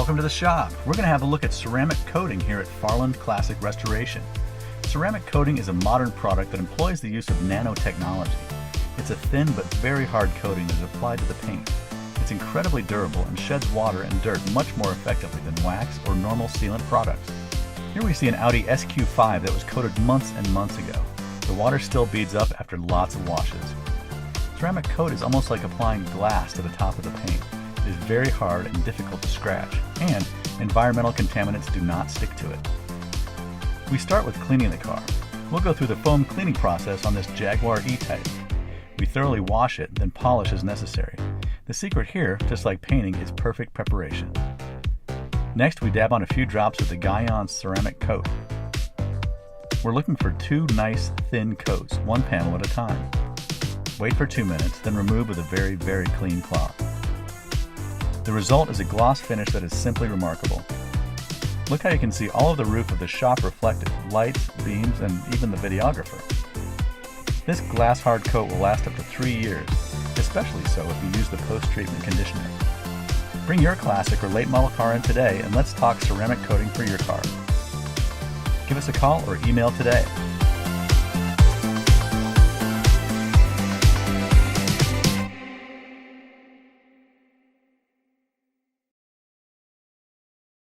Welcome to the shop. We're going to have a look at ceramic coating here at Farland Classic Restoration. Ceramic coating is a modern product that employs the use of nanotechnology. It's a thin but very hard coating that is applied to the paint. It's incredibly durable and sheds water and dirt much more effectively than wax or normal sealant products. Here we see an Audi SQ5 that was coated months and months ago. The water still beads up after lots of washes. Ceramic coat is almost like applying glass to the top of the paint. It is very hard and difficult to scratch, and environmental contaminants do not stick to it. We start with cleaning the car. We'll go through the foam cleaning process on this Jaguar E-Type. We thoroughly wash it, then polish as necessary. The secret here, just like painting, is perfect preparation. Next, we dab on a few drops of the Guyon ceramic coat. We're looking for two nice, thin coats, one panel at a time. Wait for 2 minutes, then remove with a very, very clean cloth. The result is a gloss finish that is simply remarkable. Look how you can see all of the roof of the shop reflected, lights, beams, and even the videographer. This glass hard coat will last up to 3 years, especially so if you use the post-treatment conditioner. Bring your classic or late model car in today and let's talk ceramic coating for your car. Give us a call or email today.